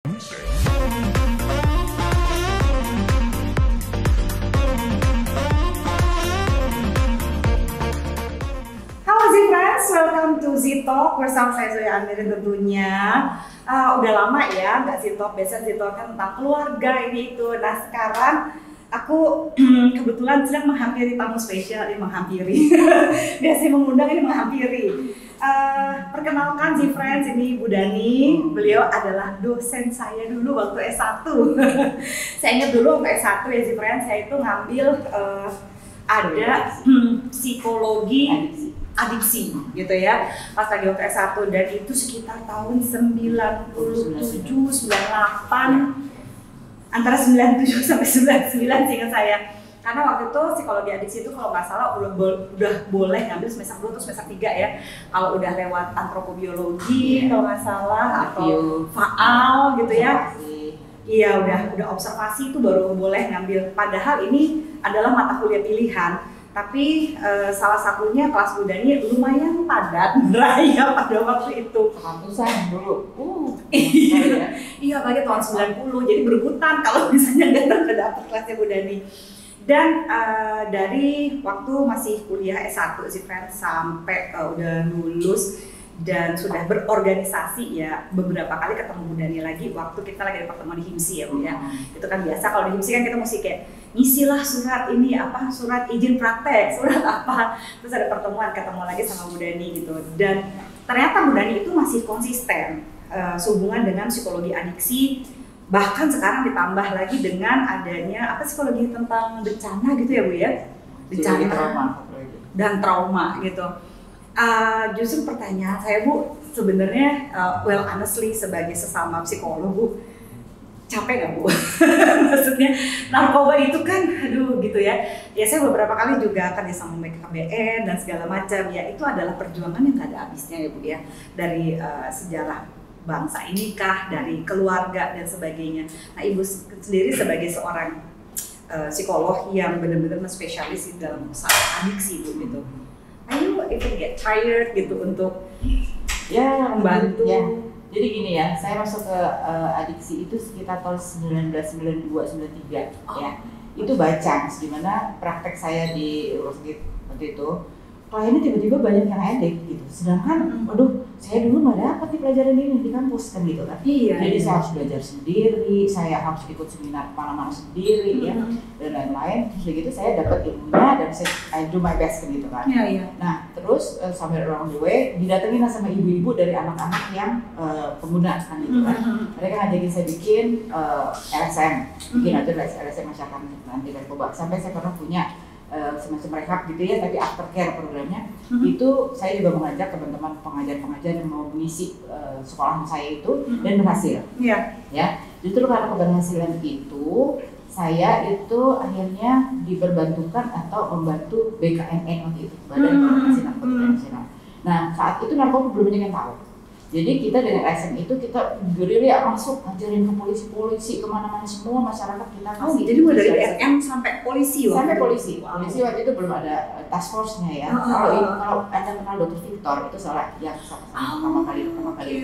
Halo Z-Friends, welcome to Z-Talk bersama saya Zoya Amirin tentunya. Udah lama ya nggak Z-Talk, biasa Z-Talk kan tentang keluarga ini itu. Nah sekarang aku kebetulan sedang menghampiri tamu spesial, menghampiri. Biasanya mengundang, ini menghampiri. Perkenalkan Z-Friends, ini Bu Dani. Beliau adalah dosen saya dulu waktu S1. Saya ingat dulu waktu S1 ya Z-Friends, saya itu ngambil ada psikologi adiksi gitu ya, pas lagi waktu S1, dan itu sekitar tahun 97, 98, antara 97 sampai 99 seingat saya. Karena waktu itu psikologi adiksi itu kalau nggak salah udah boleh ngambil semester 2 atau semester 3 ya. Kalau udah lewat antropobiologi kalau nggak salah atau faal gitu ya. Iya, udah observasi itu baru boleh ngambil. Padahal ini adalah mata kuliah pilihan. Tapi salah satunya kelas Bu Dani lumayan padat raya pada waktu itu. Ratusan dulu. Iya, bagi tahun 90. Jadi berebutan kalau misalnya nggak dapat kelasnya Bu Dani. Dan dari waktu masih kuliah S1 sih friends sampai udah lulus dan sudah berorganisasi ya, beberapa kali ketemu Bu Dani lagi waktu kita lagi ada pertemuan di HIMSI ya Bu ya. Itu kan biasa kalau di HIMSI kan kita mesti kayak ngisilah surat ini apa, surat izin praktek, surat apa, terus ada pertemuan ketemu lagi sama Bu Dani gitu. Dan ternyata Bu Dani itu masih konsisten sehubungan dengan psikologi adiksi, bahkan sekarang ditambah lagi dengan adanya apa, psikologi tentang bencana gitu ya Bu ya, bencana dan trauma gitu. Justru pertanyaan saya Bu, sebenarnya well honestly sebagai sesama psikolog Bu, capek nggak Bu? Maksudnya narkoba itu kan, aduh gitu ya. Ya saya beberapa kali juga kerja sama BKKBN dan segala macam. Ya itu adalah perjuangan yang nggak ada habisnya ya Bu ya. Dari sejarah bangsa ini kah, dari keluarga dan sebagainya. Nah Ibu sendiri sebagai seorang psikolog yang benar-benar spesialis di dalam masalah adiksi Bu gitu. Ayo even get tired gitu untuk ya membantu. Ya. Jadi gini ya, saya masuk ke adiksi itu sekitar tahun 1992-93 ya. Itu baca, dimana praktek saya di rumah sakit waktu itu, kliennya tiba-tiba banyak yang addict gitu. Sedangkan, waduh, saya dulu nggak dapat nih pelajaran ini di kampus kan gitu kan. Iya. Jadi saya harus belajar sendiri, saya harus ikut seminar mana-mana sendiri ya, dan lain-lain. Terus gitu saya dapat ilmunya dan saya I do my best kan gitu kan. Iya, iya. Nah terus sampai along the way didatengin sama ibu-ibu dari anak-anak yang pengguna kan gitu kan. Mereka ngajakin saya bikin LSM, bikin LSM masyarakat anti narkoba. Sampai saya pernah punya semacam rehab gitu ya, tapi aftercare programnya. Itu saya juga mengajak teman-teman pengajar-pengajar yang mau mengisi sekolah saya itu dan berhasil. Ya, justru karena keberhasilan itu saya itu akhirnya diperbantukan atau membantu BKNN waktu itu, Badan Koordinasi Narkotika Nasional. Nah saat itu narkoba belum banyak yang tahu. Jadi kita dengan SM itu kita gerilya masuk ngajarin ke polisi kemana-mana, semua masyarakat kita kasih. Jadi mulai dari SM sampai polisi waktu sampai polisi. Polisi waktu itu belum ada task force-nya ya. Kalau Anda kenal Dr. Victor itu salah yang pertama kali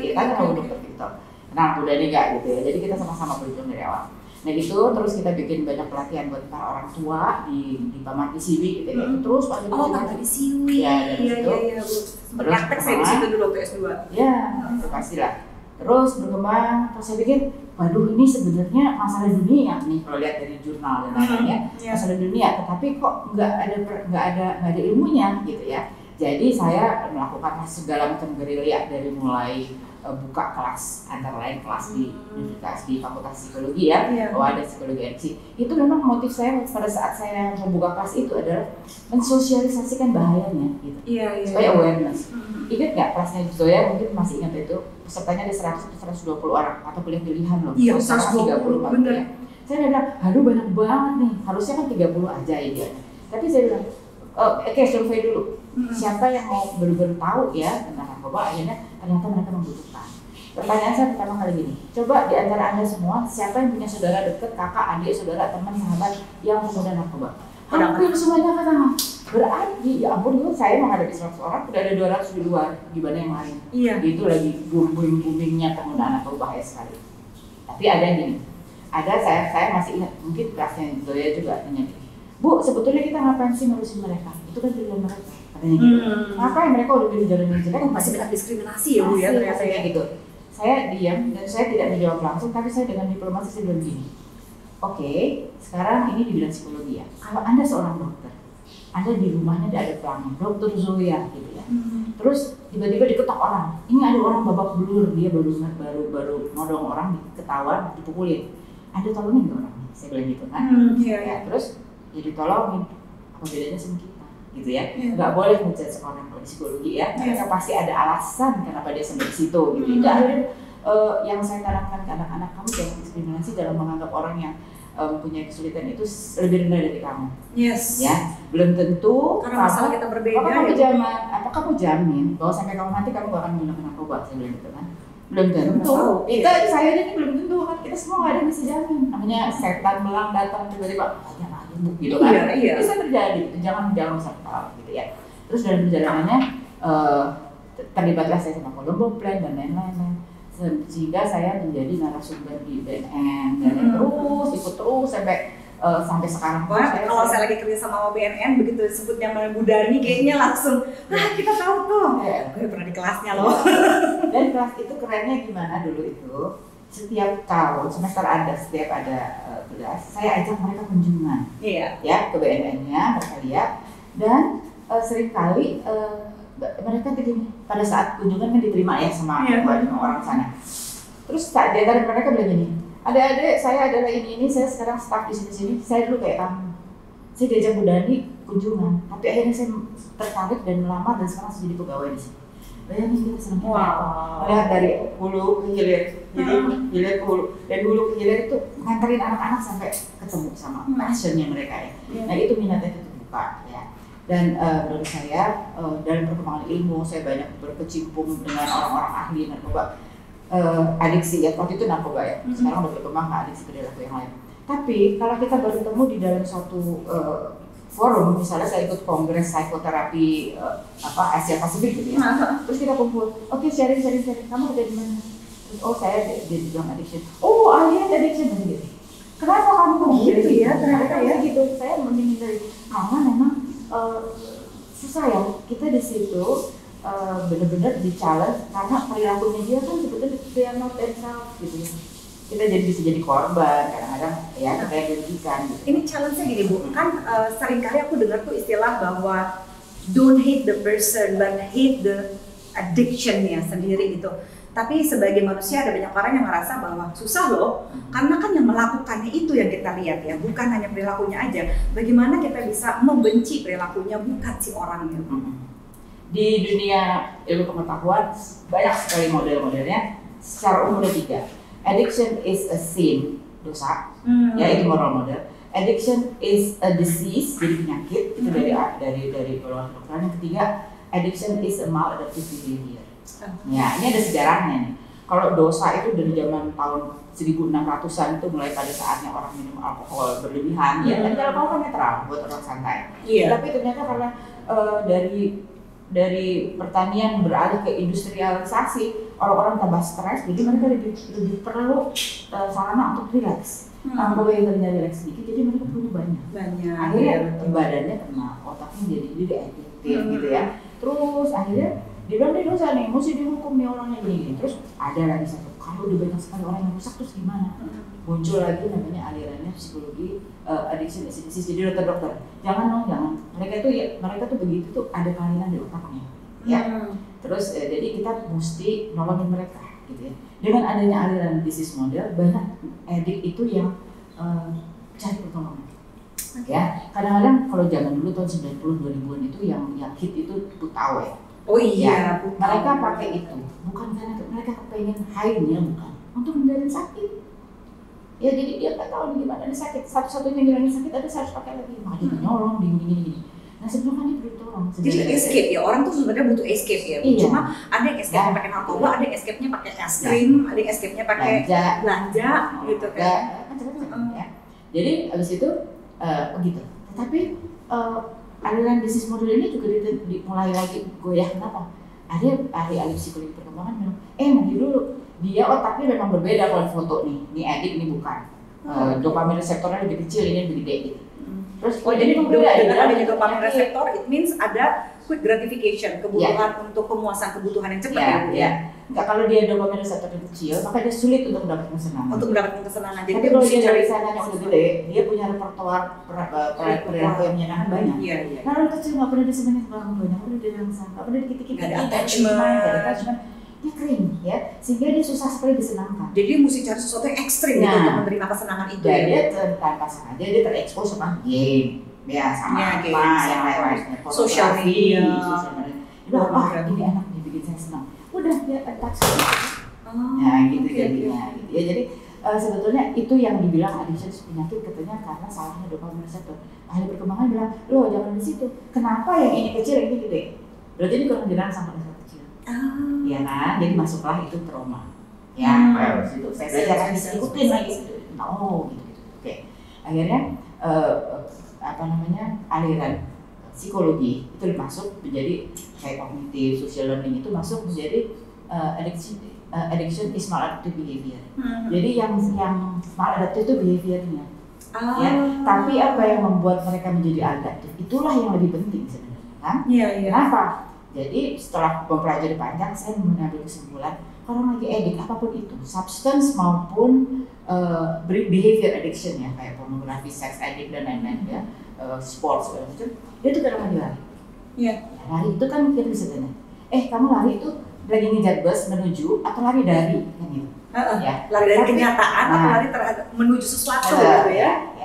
kita kenal Dr. Victor. Kenal Bu Dani nggak gitu ya. Jadi kita sama-sama berjuang dari awal. Nah itu terus kita bikin banyak pelatihan buat para orang tua di Paman Isiwi gitu ya. Terus Pak Paman Isiwi. Ya, iya Bu. Praktek saya di situ dulu waktu S2. Ya, itu pastilah. Terus berkembang, terus saya pikir, waduh ini sebenarnya masalah dunia nih kalau lihat dari jurnal dan lain-lainnya, masalah dunia. Tetapi kok nggak ada ilmunya gitu ya. Jadi saya melakukan segala macam gerilya dari mulai buka kelas, antara lain kelas di universitas, di fakultas psikologi ya, bahwa ada psikologi adiksi. Itu memang motif saya pada saat saya membuka kelas itu adalah mensosialisasikan bahayanya gitu. Supaya awareness. Ingat nggak kelasnya Zoya, mungkin masih ingat itu, pesertanya ada 100-120 orang atau kuliah pilihan loh. Iya, 120 bener. Saya bilang, aduh banyak banget nih, harusnya kan 30 aja ya. Tapi saya bilang, oke, survei dulu. Siapa yang mau benar-benar tahu ya tentang narkoba, akhirnya ternyata mereka membutuhkan. Pertanyaan saya pertama kali gini, coba di antara Anda semua, siapa yang punya saudara dekat, kakak, adik, saudara, teman, sahabat yang pengguna narkoba? Hampir semuanya kata, berarti ya ampun itu saya menghadapi 100 orang, udah ada 200 di luar, gimana yang lain? Itu lagi booming-boomingnya penggunaan narkoba bahaya sekali. Tapi ada yang gini, saya masih ingat, mungkin kelasnya Zoya juga tanya gini, Bu, sebetulnya kita ngapain sih ngurusin mereka? Itu kan pilihan mereka, katanya gitu. Ngapain mereka udah pilih jalan yang jelek? Masih banyak diskriminasi ya Bu ya ternyata ya. Gitu. Saya diam dan saya tidak menjawab langsung, tapi saya dengan diplomasi saya bilang gini, oke, sekarang ini di bidang psikologi ya. Kalau Anda seorang dokter, Anda di rumahnya ada pelanggan, Dokter Zoya gitu ya. Terus tiba-tiba diketok orang. Ini ada orang babak belur, dia baru nodong orang, ketahuan, dipukulin. Anda tolongin nggak orang? Saya bilang gitu kan. Ya, terus ya ditolongin. Apa bedanya sama kita? Gitu ya. Nggak boleh ngejudge orang kalau di psikologi ya. Karena pasti ada alasan kenapa dia sampai di situ. Gitu. Itu akhirnya yang saya tanamkan ke anak-anak, kamu jangan diskriminasi dalam menganggap orang yang mempunyai kesulitan itu lebih rendah dari kamu. Yes. Ya, belum tentu. Karena masalah kita berbeda. Apakah kamu jamin bahwa sampai kamu mati kamu gak akan menggunakan narkoba? Saya bilang gitu kan. Belum tentu. Saya aja nih belum tentu kan. Kita semua nggak ada yang bisa jamin. Namanya setan belang datang tiba-tiba banyak lagi gitu kan. Iya. Bisa terjadi. Jangan sampai gitu ya. Terus dalam perjalanannya terlibatlah saya sama Colombo Plan dan lain-lain. Sehingga saya menjadi narasumber di BNN dan terus ikut sampai sekarang. Kalau saya lagi kerja sama BNN begitu disebut namanya Bu Dani kayaknya langsung kita tahu tuh. Gue pernah di kelasnya loh. Dan kelas itu kerennya gimana dulu itu? Setiap tahun semester setiap ada kelas saya ajak mereka kunjungan. Iya. Ya ke BNN-nya mereka lihat dan seringkali mereka begini, pada saat kunjungan kan diterima ya sama orang sana. Terus di antara mereka bilang gini, adik-adik saya adalah ini, saya sekarang staff di sini, saya dulu kayak kamu. Saya diajak Bu Dani kunjungan, tapi akhirnya saya tertarik dan melamar dan sekarang saya jadi pegawai di sini. Bayangin kita senang melihat dari hulu ke hilir, jadi hilir ke hulu, dan hulu ke hilir itu nganterin anak-anak sampai ketemu sama passionnya mereka ya. Nah itu minatnya itu terbuka ya. Dan menurut saya dalam perkembangan ilmu saya banyak berkecimpung dengan orang-orang ahli narkoba, adiksi ya, waktu itu narkoba ya, sekarang udah berkembang ke adiksi perilaku yang lain. Tapi kalau kita bertemu di dalam suatu forum, misalnya saya ikut kongres psikoterapi Asia Pasifik gitu ya, terus kita kumpul, oke sharing, kamu kerja di mana? Terus saya di bidang addiction, ahlinya addiction gitu. Kenapa kamu begitu ya? Ternyata ya gitu, saya menghindari karena memang susah ya, kita di situ benar-benar di-challenge karena perilakunya dia kan sebetulnya dia not themselves gitu ya. Kita bisa jadi korban, kadang-kadang ya kita yang dirugikan gitu. Ini challenge-nya gini Bu, kan seringkali aku dengar tuh istilah bahwa don't hate the person but hate the addiction-nya sendiri gitu. Tapi sebagai manusia ada banyak orang yang merasa bahwa susah loh, karena kan yang melakukannya itu yang kita lihat ya, bukan hanya perilakunya aja. Bagaimana kita bisa membenci perilakunya, bukan si orangnya. Di dunia ilmu pengetahuan banyak sekali model-modelnya. Secara umum ada 3. Addiction is a sin, dosa, ya itu moral model. Addiction is a disease, jadi penyakit, itu dari golongan kedokteran. Yang ketiga, addiction is a maladaptive behavior. Ya, ini ada sejarahnya nih. Kalau dosa itu dari zaman tahun 1600-an itu mulai pada saatnya orang minum alkohol berlebihan ya. Dan alkohol kan netral buat orang santai. Tapi ternyata karena dari pertanian beralih ke industrialisasi, orang-orang tambah stres, jadi mereka lebih perlu sarana untuk rileks. Kalau yang tadinya rileks sedikit, jadi mereka perlu banyak. Akhirnya badannya kena, otaknya jadi adiktif gitu ya. Terus akhirnya dia bilang dia dosa nih, mesti dihukum nih orangnya gini. Terus ada lagi satu, kalau udah banyak sekali orang yang rusak terus gimana? Muncul lagi namanya alirannya psikologi addiction disease. Jadi dokter, jangan. Mereka tuh begitu tuh ada kelainan di otaknya, ya. Terus jadi kita mesti nolongin mereka, gitu ya. Dengan adanya aliran disease model, banyak edik itu yang cari pertolongan. Ya, kadang-kadang kalau zaman dulu tahun 90 2000-an itu yang hit itu Putawe. Mereka pakai itu bukan karena mereka kepengen high-nya, bukan untuk menghindari sakit. Ya jadi dia nggak tahu gimana dia sakit. Satu-satunya ngilangin sakit ada saya harus pakai lagi. Mah dia nyolong, gini. Nah sebelum kan dia perlu tolong. Jadi escape ya, orang tuh sebenarnya butuh escape ya. Cuma ada yang escape pakai narkoba, ada yang escape-nya pakai es krim, ada yang escape-nya pakai belanja gitu kan. Macam-macam ya. Jadi abis itu begitu. Tetapi aliran bisnis model ini juga mulai lagi goyah. Kenapa? Ada ahli psikologi perkembangan bilang, nanti dulu dia otaknya memang berbeda kalau foto nih. Ini edik, ini bukan. Dopamin reseptornya lebih kecil, ini lebih gede gitu. Terus jadi dengan adanya dopamin reseptor, it means ada quick gratification, kebutuhan untuk pemuasan kebutuhan yang cepat ya. Enggak, kalau dia dopamin reseptornya kecil, maka dia sulit untuk mendapatkan kesenangan. Jadi tapi kalau dia dari sananya udah gede, dia punya repertoar perilaku yang menyenangkan banyak. Nah, orang kecil nggak pernah disenangin orang tuanya, nggak pernah dirangsang, nggak pernah dikit-dikit, nggak ada attachment, dia kering ya, sehingga dia susah sekali disenangkan. Jadi dia mesti cari sesuatu yang ekstrim gitu untuk menerima kesenangan itu. Dan dia tanpa sengaja dia terekspos sama game, ya sama yang lain-lain, social media. Ini enak nih bikin saya senang. Udah dia attach. Nah gitu jadinya. Gitu ya, jadi sebetulnya itu yang dibilang addiction penyakit katanya karena salahnya dopamin reseptor. Ahli perkembangan bilang, loh jangan di situ. Kenapa yang ini kecil, yang ini gede? Berarti ini kurang dirangsang pada saat kecil. Ya kan, jadi masuklah itu trauma. Ya, itu saya belajar kan ikutin lagi gitu. Oke. Akhirnya aliran psikologi itu masuk menjadi kayak kognitif, social learning itu masuk menjadi addiction is maladaptive behavior. Jadi yang maladaptive itu behaviornya. Ya, tapi apa yang membuat mereka menjadi adaptif itulah yang lebih penting sebenarnya, kan? Kenapa? Jadi setelah mempelajari panjang, saya mengambil kesimpulan kalau lagi edik apapun itu, substance maupun behavior addiction ya, kayak pornografi, sex addict dan lain-lain ya, sports segala macam, dia itu kadang lari. Lari itu kan kita bisa tanya, kamu lari itu lagi ngejar bus menuju atau lari dari kan gitu. Lari dari kenyataan atau lari menuju sesuatu gitu ya.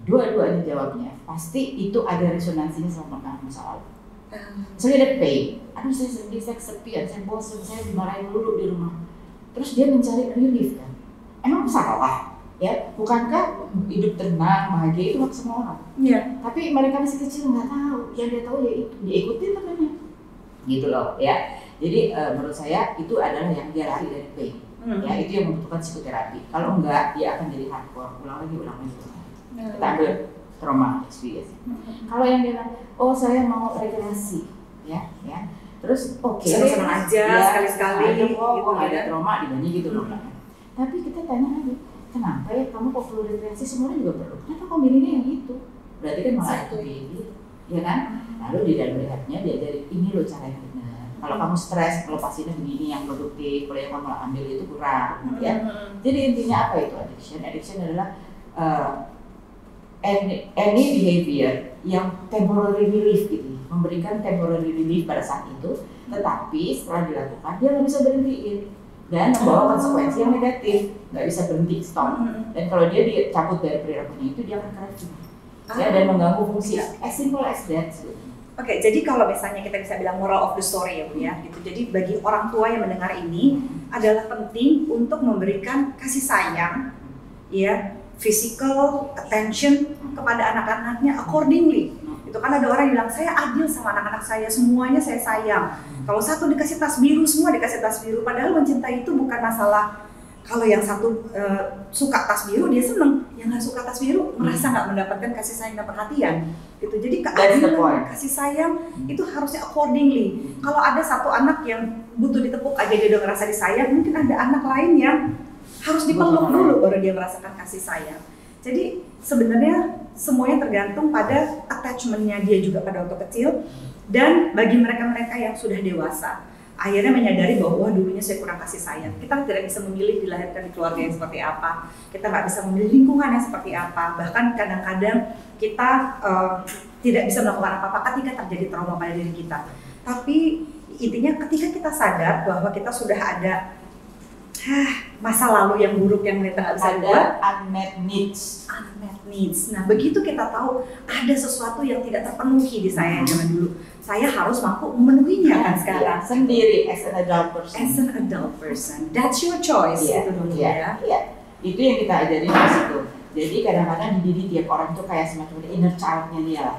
Dua-duanya jawabnya pasti itu ada resonansinya sama masa lalu. Misalnya ada pain, aduh saya sedih, saya kesepian, saya bosan, saya dimarahin dulu di rumah. Terus dia mencari relief kan. Emang salah? Ya, bukankah hidup tenang, bahagia itu hak semua orang? Tapi mereka masih kecil nggak tahu. Yang dia tahu ya itu, dia ikutin temannya. Gitu loh ya. Jadi menurut saya itu adalah yang dia lari dari pain. Ya, itu yang membutuhkan psikoterapi. Kalau enggak, dia akan jadi hardcore, ulang lagi. Kita ambil trauma experience. Kalau yang bilang, saya mau rekreasi, ya, terus senang aja sekali-sekali, gitu ada trauma dibanding gitu loh. Tapi kita tanya lagi, kenapa ya kamu kok perlu rekreasi, semuanya juga perlu. Kenapa kamu milihnya yang itu? Berarti kan malah itu gitu, ya kan? Lalu di dalam rehabnya diajari ini loh cara yang benar. Kalau kamu stres, lepasinnya begini yang produktif, kalau yang kamu ambil itu kurang, ya. Jadi intinya apa itu addiction? Addiction adalah any behavior yang temporary relief gitu, memberikan temporary relief pada saat itu, tetapi setelah dilakukan dia nggak bisa berhentiin dan membawa konsekuensi yang negatif, nggak bisa berhenti stop. Dan kalau dia dicabut dari perilakunya itu dia akan craving, dan mengganggu fungsi. As simple as that. Oke, jadi kalau misalnya kita bisa bilang moral of the story ya Bu ya, gitu. Jadi bagi orang tua yang mendengar ini adalah penting untuk memberikan kasih sayang, ya. Physical attention kepada anak-anaknya accordingly. Itu kan ada orang yang bilang saya adil sama anak-anak saya, semuanya saya sayang. Kalau satu dikasih tas biru, semua dikasih tas biru. Padahal mencintai itu bukan masalah kalau yang satu suka tas biru dia seneng, yang nggak suka tas biru merasa nggak mendapatkan kasih sayang dan perhatian. Gitu. Jadi keadilan kasih sayang itu harusnya accordingly. Kalau ada satu anak yang butuh ditepuk aja dia udah ngerasa disayang, mungkin ada anak lain yang harus dipeluk dulu baru dia merasakan kasih sayang. Jadi sebenarnya semuanya tergantung pada attachment-nya dia juga pada waktu kecil, dan bagi mereka-mereka yang sudah dewasa akhirnya menyadari bahwa dulunya saya kurang kasih sayang. Kita tidak bisa memilih dilahirkan di keluarga yang seperti apa, kita nggak bisa memilih lingkungan yang seperti apa, bahkan kadang-kadang kita tidak bisa melakukan apa-apa ketika terjadi trauma pada diri kita. Tapi intinya ketika kita sadar bahwa kita sudah ada masa lalu yang buruk yang kita nggak bisa buat, unmet needs. Nah begitu kita tahu ada sesuatu yang tidak terpenuhi di saya zaman dulu, saya harus mampu memenuhinya kan sekarang sendiri as an adult person. That's your choice. Itu dulu ya. Itu yang kita ajarin di situ. Jadi kadang-kadang dididik tiap orang itu kayak semacam inner child-nya dia lah.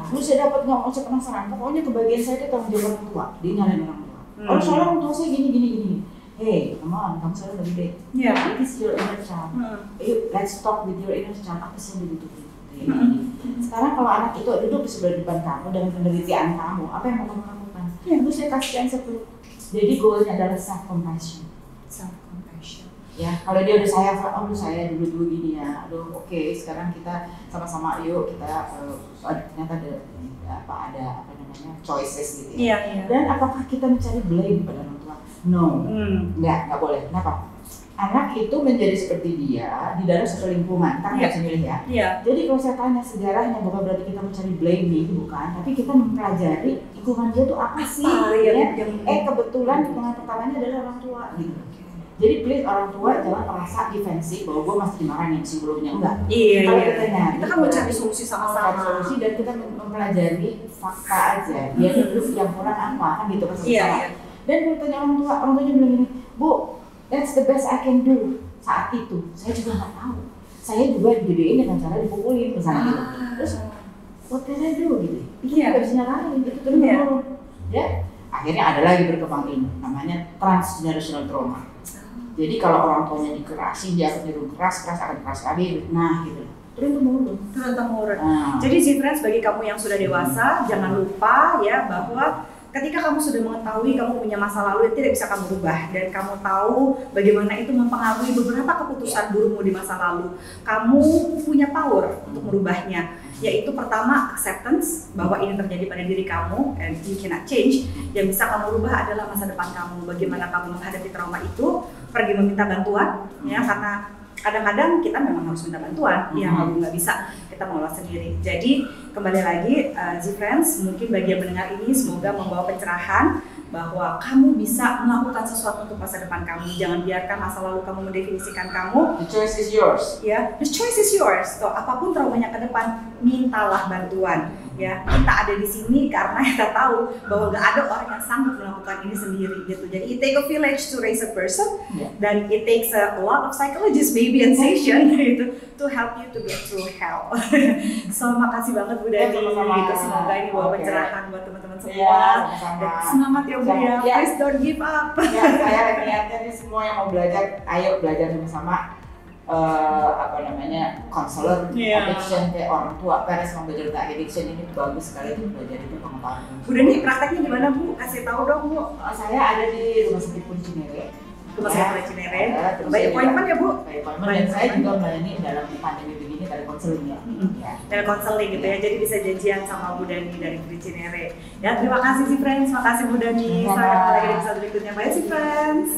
Terus saya dapat ngomong, saya penasaran, pokoknya kebagian saya itu tanggung jawab orang tua, dia nyalain orang tua. Kalau soalnya orang tua saya gini. Hey, come on, kamu sekarang udah gede. It is your inner child. Let's talk with your inner child. Apa sih yang dibutuhin? Sekarang kalau anak itu duduk di sebelah depan kamu dengan penderitaan kamu, apa yang mau kamu lakukan? Terus saya kasih answer tuh. Jadi goalnya adalah self compassion. Self compassion. Ya, kalau dia udah saya dulu gini ya, oke, sekarang kita sama-sama yuk kita ternyata ada choices gitu ya. Iya. Dan apakah kita mencari blame pada orang tua? No, nggak boleh. Kenapa? Anak itu menjadi seperti dia di dalam satu lingkungan, kita nggak bisa milih ya. Iya. Jadi kalau saya tanya sejarahnya bukan berarti kita mencari blaming, bukan, tapi kita mempelajari lingkungan dia tuh apa sih? Kebetulan lingkungan pertamanya adalah orang tua gitu. Jadi please orang tua jangan merasa defensif bahwa gue masih dimarahin sebelumnya, enggak. Iya. Kalau kita nyari, kita kan mencari solusi sama-sama. Solusi dan kita mempelajari fakta aja. Dia dulu yang kurang apa kan gitu kan. Iya. Dan kalau tanya orang tuanya bilang gini, Bu, that's the best I can do saat itu. Saya juga nggak tahu. Saya juga dididik dengan cara dipukulin misalnya gitu. Terus what can I do gitu? Itu nggak bisa nyalahin, itu terus ya. Akhirnya ada lagi berkembang ilmu namanya transgenerational trauma. Jadi kalau orang tuanya dikerasin, dia akan niru keras akan keras lagi. Nah gitu. Turun temurun. Jadi sih friends, bagi kamu yang sudah dewasa, jangan lupa ya bahwa ketika kamu sudah mengetahui kamu punya masa lalu yang tidak bisa kamu rubah dan kamu tahu bagaimana itu mempengaruhi beberapa keputusan burukmu di masa lalu, kamu punya power untuk merubahnya. Yaitu pertama acceptance bahwa ini terjadi pada diri kamu and you cannot change. Yang bisa kamu rubah adalah masa depan kamu. Bagaimana kamu menghadapi trauma itu, pergi meminta bantuan ya, karena kadang-kadang kita memang harus minta bantuan, yang nggak bisa kita mengolah sendiri. Jadi kembali lagi, Z-Friends, mungkin bagi yang mendengar ini semoga membawa pencerahan bahwa kamu bisa melakukan sesuatu untuk masa depan kamu. Jangan biarkan masa lalu kamu mendefinisikan kamu. The choice is yours. Ya, the choice is yours. So, apapun traumanya ke depan, mintalah bantuan. Ya, kita ada di sini karena kita tahu bahwa gak ada orang yang sanggup melakukan ini sendiri gitu. Jadi it takes a village to raise a person, dan it takes a lot of psychologists maybe and session gitu to help you to get through hell. So makasih banget Bu Dani. Gitu. Semoga ini bawa pencerahan buat teman-teman semua. Dan semangat ya Bu ya. Please don't give up. Ya, saya niatnya nih semua yang mau belajar, ayo belajar sama-sama. Konselor addiction kayak orang tua, parents mau belajar tentang addiction ini bagus sekali untuk belajar itu pengetahuan. Bu Dani prakteknya gimana Bu? Kasih tahu dong Bu. Saya ada di Rumah Sakit Puri Cinere. Rumah Sakit Cinere. By appointment ya Bu? By appointment, dan saya juga melayani dalam pandemi begini dari konseling ya. Dari konseling gitu ya, jadi bisa janjian sama Bu Dani dari Puri Cinere. Ya terima kasih sih friends, makasih Bu Dani. Sampai ketemu lagi di episode berikutnya. Bye sih friends.